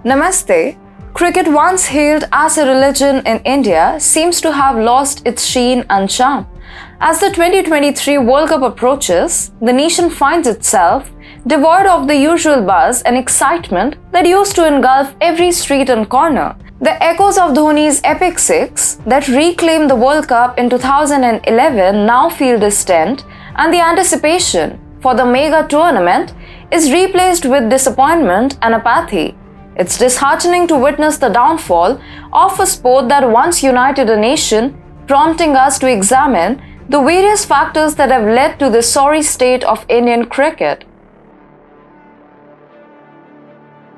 Namaste. Cricket, once hailed as a religion in India, seems to have lost its sheen and charm. As the 2023 World Cup approaches, the nation finds itself devoid of the usual buzz and excitement that used to engulf every street and corner. The echoes of Dhoni's epic six that reclaimed the World Cup in 2011 now feel distant, and the anticipation for the mega tournament is replaced with disappointment and apathy. It's disheartening to witness the downfall of a sport that once united a nation, prompting us to examine the various factors that have led to the sorry state of Indian cricket.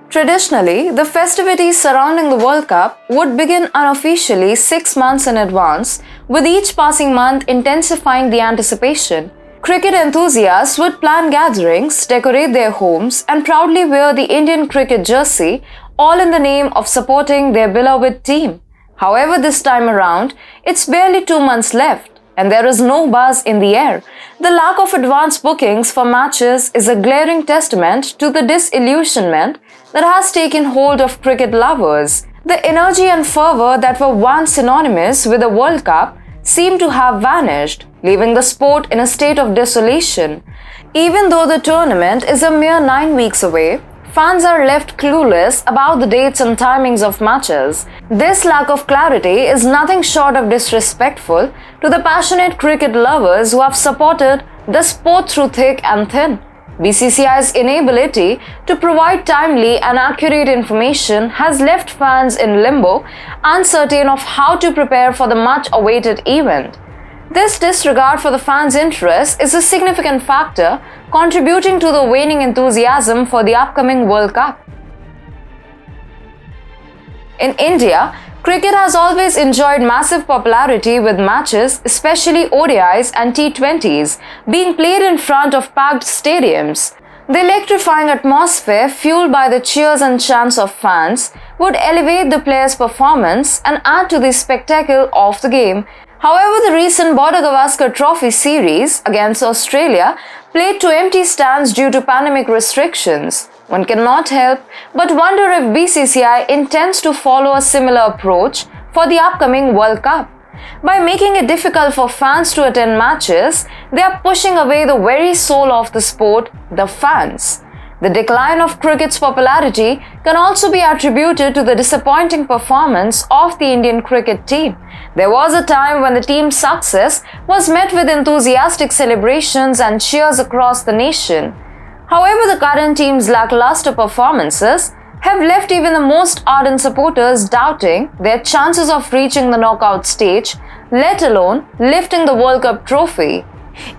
Traditionally, the festivities surrounding the World Cup would begin unofficially 6 months in advance, with each passing month intensifying the anticipation. Cricket enthusiasts would plan gatherings, decorate their homes, and proudly wear the Indian cricket jersey, all in the name of supporting their beloved team. However, this time around, it's barely 2 months left, and there is no buzz in the air. The lack of advance bookings for matches is a glaring testament to the disillusionment that has taken hold of cricket lovers. The energy and fervor that were once synonymous with the World Cup seem to have vanished, leaving the sport in a state of desolation. Even though the tournament is a mere 9 weeks away, fans are left clueless about the dates and timings of matches. This lack of clarity is nothing short of disrespectful to the passionate cricket lovers who have supported the sport through thick and thin. BCCI's inability to provide timely and accurate information has left fans in limbo, uncertain of how to prepare for the much-awaited event. This disregard for the fans' interest is a significant factor contributing to the waning enthusiasm for the upcoming World Cup. In India, cricket has always enjoyed massive popularity, with matches, especially ODIs and T20s, being played in front of packed stadiums. The electrifying atmosphere, fueled by the cheers and chants of fans, would elevate the players' performance and add to the spectacle of the game. However, the recent Border Gavaskar Trophy series against Australia played to empty stands due to pandemic restrictions. One cannot help but wonder if BCCI intends to follow a similar approach for the upcoming World Cup. By making it difficult for fans to attend matches, they are pushing away the very soul of the sport, the fans. The decline of cricket's popularity can also be attributed to the disappointing performance of the Indian cricket team. There was a time when the team's success was met with enthusiastic celebrations and cheers across the nation. However, the current team's lackluster performances have left even the most ardent supporters doubting their chances of reaching the knockout stage, let alone lifting the World Cup trophy.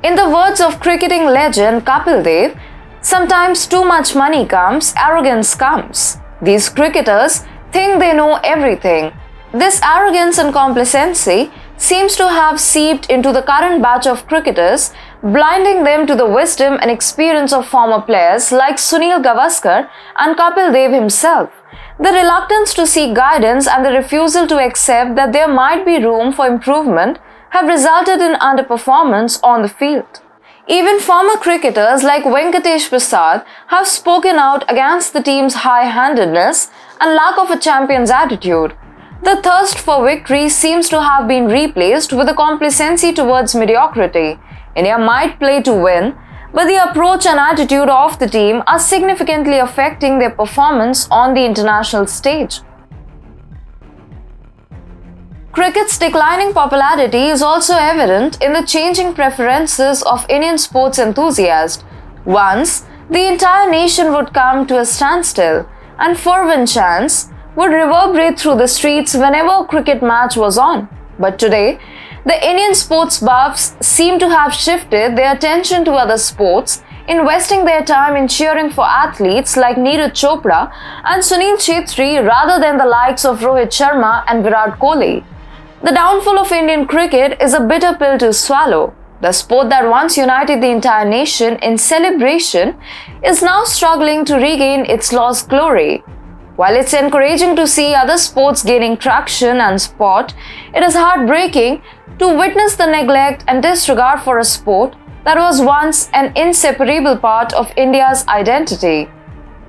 In the words of cricketing legend Kapil Dev, sometimes too much money comes, arrogance comes. These cricketers think they know everything. This arrogance and complacency seems to have seeped into the current batch of cricketers, blinding them to the wisdom and experience of former players like Sunil Gavaskar and Kapil Dev himself. The reluctance to seek guidance and the refusal to accept that there might be room for improvement have resulted in underperformance on the field. Even former cricketers like Venkatesh Prasad have spoken out against the team's high-handedness and lack of a champion's attitude. The thirst for victory seems to have been replaced with a complacency towards mediocrity. India might play to win, but the approach and attitude of the team are significantly affecting their performance on the international stage. Cricket's declining popularity is also evident in the changing preferences of Indian sports enthusiasts. Once, the entire nation would come to a standstill, and fervent chants would reverberate through the streets whenever a cricket match was on. But today, the Indian sports buffs seem to have shifted their attention to other sports, investing their time in cheering for athletes like Neeraj Chopra and Sunil Chhetri rather than the likes of Rohit Sharma and Virat Kohli. The downfall of Indian cricket is a bitter pill to swallow. The sport that once united the entire nation in celebration is now struggling to regain its lost glory. While it's encouraging to see other sports gaining traction and sport, it is heartbreaking to witness the neglect and disregard for a sport that was once an inseparable part of India's identity.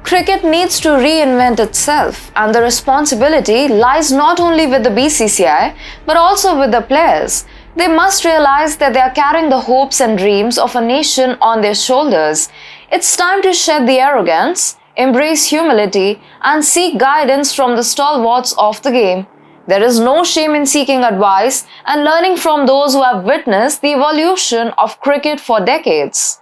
Cricket needs to reinvent itself, and the responsibility lies not only with the BCCI but also with the players. They must realize that they are carrying the hopes and dreams of a nation on their shoulders. It's time to shed the arrogance, embrace humility, and seek guidance from the stalwarts of the game. There is no shame in seeking advice and learning from those who have witnessed the evolution of cricket for decades.